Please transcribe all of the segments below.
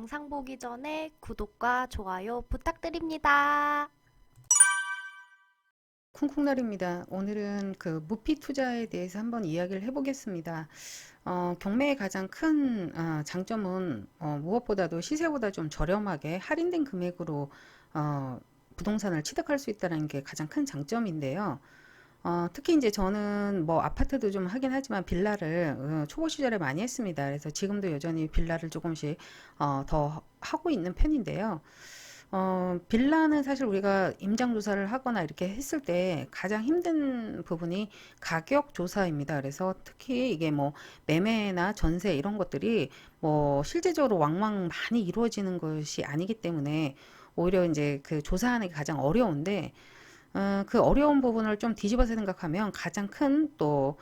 영상 보기 전에 구독과 좋아요 부탁드립니다. 쿵쿵날입니다. 오늘은 그 무피 투자에 대해서 한번 이야기를 해보겠습니다. 경매의 가장 큰 장점은 무엇보다도 시세보다 좀 저렴하게 할인된 금액으로 어, 부동산을 취득할 수 있다는 게 가장 큰 장점인데요. 특히 이제 저는 뭐 아파트도 좀 하긴 하지만 빌라를 초보 시절에 많이 했습니다. 그래서 지금도 여전히 빌라를 조금씩 더 하고 있는 편인데요. 빌라는 사실 우리가 임장 조사를 하거나 이렇게 했을 때 가장 힘든 부분이 가격 조사입니다. 그래서 특히 이게 뭐 매매나 전세 이런 것들이 뭐 실제적으로 왕왕 많이 이루어지는 것이 아니기 때문에 오히려 이제 그 조사하는 게 가장 어려운데 그 어려운 부분을 좀 뒤집어서 생각하면 가장 큰 또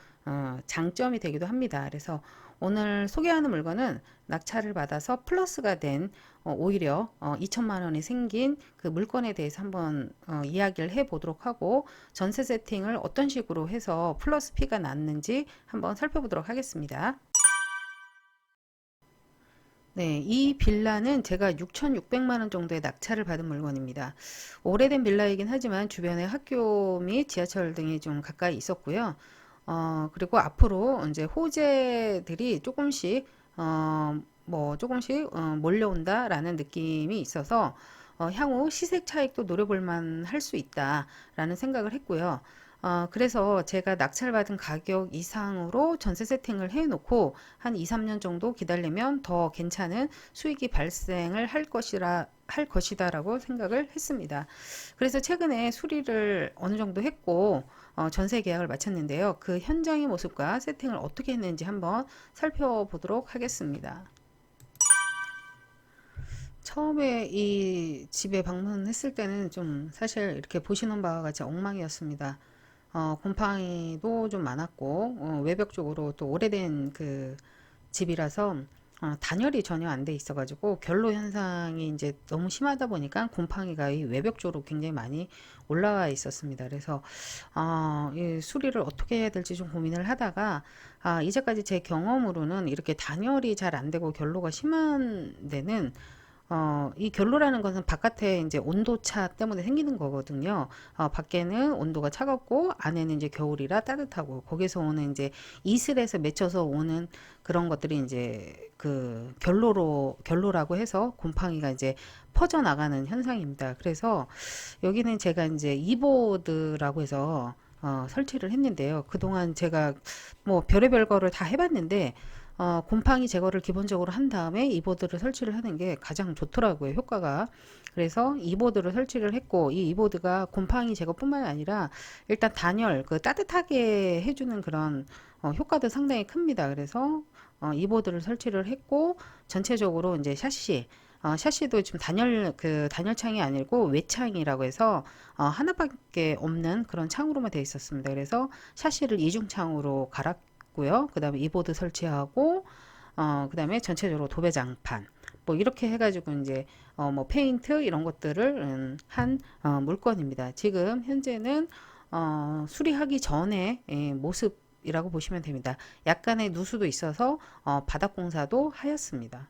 장점이 되기도 합니다. 그래서 오늘 소개하는 물건은 낙찰을 받아서 플러스가 된 오히려 2천만 원이 생긴 그 물건에 대해서 한번 이야기를 해보도록 하고 전세 세팅을 어떤 식으로 해서 플러스 P가 났는지 한번 살펴보도록 하겠습니다. 네, 이 빌라는 제가 6,600만 원 정도의 낙찰을 받은 물건입니다. 오래된 빌라이긴 하지만 주변에 학교 및 지하철 등이 좀 가까이 있었고요. 그리고 앞으로 이제 호재들이 조금씩, 몰려온다라는 느낌이 있어서, 향후 시세 차익도 노려볼 만할 수 있다라는 생각을 했고요. 그래서 제가 낙찰받은 가격 이상으로 전세 세팅을 해놓고 한 2, 3년 정도 기다리면 더 괜찮은 수익이 발생을 할 것이다라고 생각을 했습니다. 그래서 최근에 수리를 어느 정도 했고, 전세 계약을 마쳤는데요. 그 현장의 모습과 세팅을 어떻게 했는지 한번 살펴보도록 하겠습니다. 처음에 이 집에 방문했을 때는 좀 사실 이렇게 보시는 바와 같이 엉망이었습니다. 곰팡이도 좀 많았고, 외벽 쪽으로 또 오래된 그 집이라서 단열이 전혀 안 돼 있어가지고 결로 현상이 이제 너무 심하다 보니까 곰팡이가 이 외벽 쪽으로 굉장히 많이 올라와 있었습니다. 그래서 이 수리를 어떻게 해야 될지 좀 고민을 하다가 이제까지 제 경험으로는 이렇게 단열이 잘 안 되고 결로가 심한 데는 이 결로라는 것은 바깥에 이제 온도차 때문에 생기는 거거든요. 밖에는 온도가 차갑고 안에는 이제 겨울이라 따뜻하고 거기서 오는 이제 이슬에서 맺혀서 오는 그런 것들이 이제 그 결로라고 해서 곰팡이가 이제 퍼져 나가는 현상입니다. 그래서 여기는 제가 이제 이보드라고 해서 설치를 했는데요. 그동안 제가 뭐 별의별 거를 다 해봤는데 곰팡이 제거를 기본적으로 한 다음에 이보드를 설치를 하는 게 가장 좋더라고요, 효과가. 그래서 이보드를 설치를 했고, 이 이보드가 곰팡이 제거뿐만 아니라 일단 단열, 그 따뜻하게 해주는 그런 효과도 상당히 큽니다. 그래서 이보드를 설치를 했고, 전체적으로 이제 샤시도 지금 단열창이 아니고 외창이라고 해서 하나밖에 없는 그런 창으로만 되어 있었습니다. 그래서 샤시를 이중창으로 갈았고요. 그 다음에 이보드 설치하고 그 다음에 전체적으로 도배장판 뭐 이렇게 해가지고 이제 뭐 페인트 이런 것들을 한 물건입니다. 지금 현재는 수리하기 전에 모습이라고 보시면 됩니다. 약간의 누수도 있어서 바닥 공사도 하였습니다.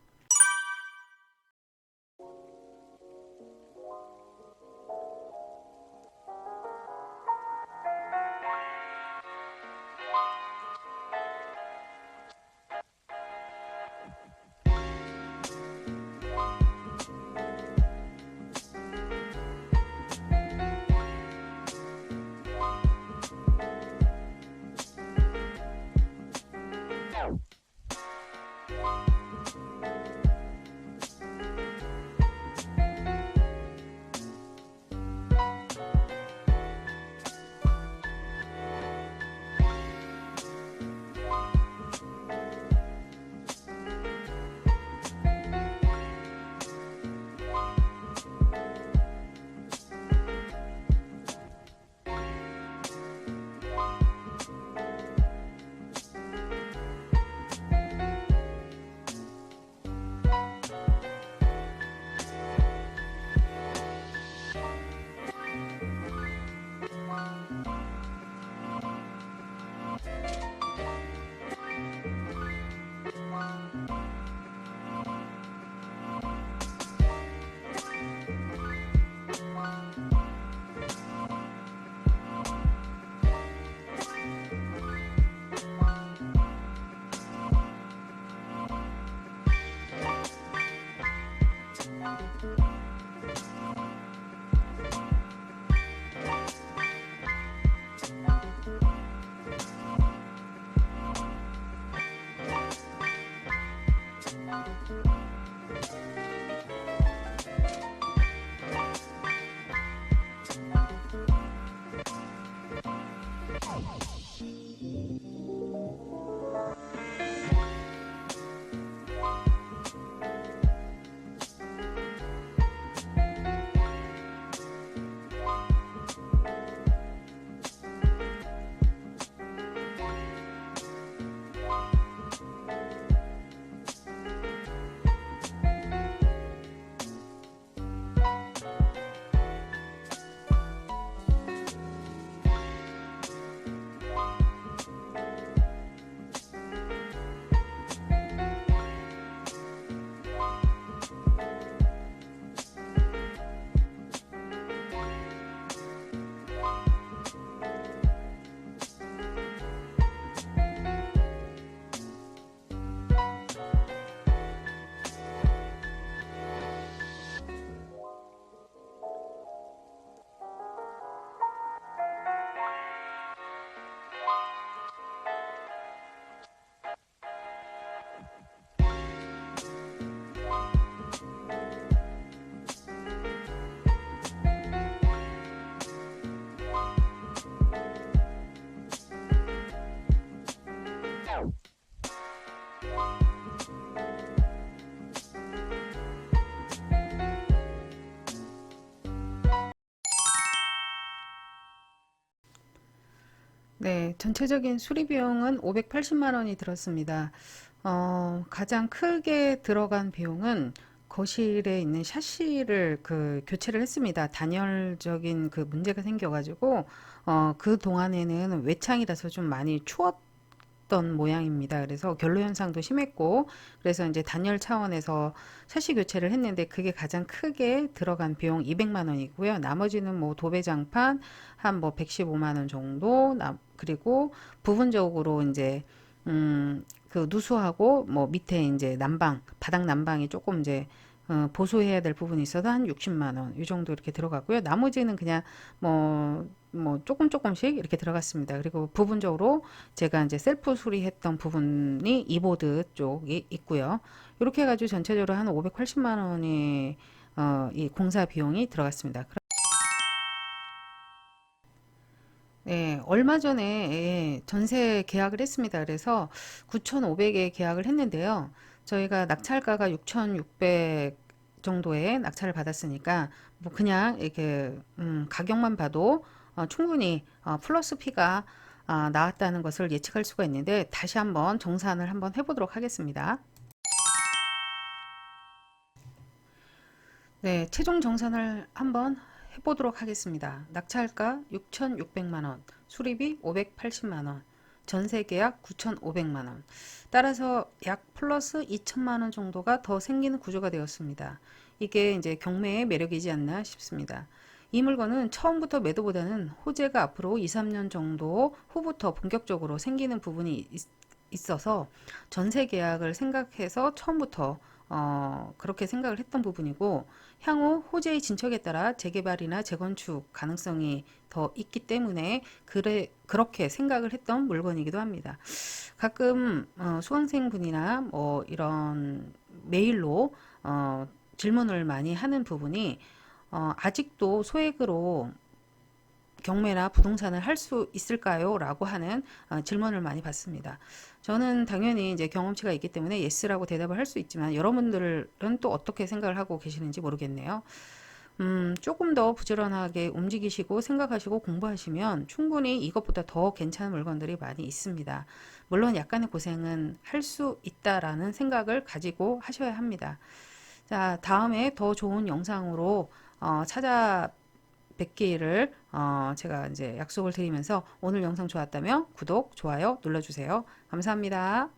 네, 전체적인 수리 비용은 580만 원이 들었습니다. 가장 크게 들어간 비용은 거실에 있는 샤시를 교체를 했습니다. 단열적인 문제가 생겨가지고, 그 동안에는 외창이라서 좀 많이 추웠던 모양입니다. 그래서 결로 현상도 심했고, 그래서 이제 단열 차원에서 샤시 교체를 했는데 그게 가장 크게 들어간 비용 200만 원이고요. 나머지는 뭐 도배장판 한 뭐 115만 원 정도, 그리고 부분적으로 이제 누수하고 뭐 밑에 이제 난방, 바닥 난방이 조금 이제 보수해야 될 부분이 있어서 한 60만 원, 이 정도 이렇게 들어갔고요. 나머지는 그냥 조금씩 이렇게 들어갔습니다. 그리고 부분적으로 제가 이제 셀프 수리했던 부분이 이보드 쪽이 있고요. 이렇게 해가지고 전체적으로 한 580만 원이 이 공사 비용이 들어갔습니다. 네, 얼마 전에 전세 계약을 했습니다. 그래서 9,500에 계약을 했는데요. 저희가 낙찰가가 6,600 정도의 낙찰을 받았으니까 뭐 그냥 이렇게 가격만 봐도 충분히 플러스 P가 나왔다는 것을 예측할 수가 있는데 다시 한번 정산을 한번 해보도록 하겠습니다. 네, 최종 정산을 한번 해보도록 하겠습니다. 낙찰가 6,600만 원, 수리비 580만 원, 전세 계약 9,500만 원. 따라서 약 플러스 2천만 원 정도가 더 생기는 구조가 되었습니다. 이게 이제 경매의 매력이지 않나 싶습니다. 이 물건은 처음부터 매도보다는 호재가 앞으로 2, 3년 정도 후부터 본격적으로 생기는 부분이 있어서 전세 계약을 생각해서 처음부터 그렇게 생각을 했던 부분이고, 향후 호재의 진척에 따라 재개발이나 재건축 가능성이 더 있기 때문에 그렇게 생각을 했던 물건이기도 합니다. 가끔 수강생분이나 뭐 이런 메일로 질문을 많이 하는 부분이 아직도 소액으로 경매나 부동산을 할 수 있을까요? 라고 하는 질문을 많이 받습니다. 저는 당연히 이제 경험치가 있기 때문에 예스라고 대답을 할 수 있지만 여러분들은 또 어떻게 생각을 하고 계시는지 모르겠네요. 조금 더 부지런하게 움직이시고 생각하시고 공부하시면 충분히 이것보다 더 괜찮은 물건들이 많이 있습니다. 물론 약간의 고생은 할 수 있다라는 생각을 가지고 하셔야 합니다. 자, 다음에 더 좋은 영상으로 찾아뵙기를 제가 이제 약속을 드리면서 오늘 영상 좋았다면 구독, 좋아요 눌러주세요. 감사합니다.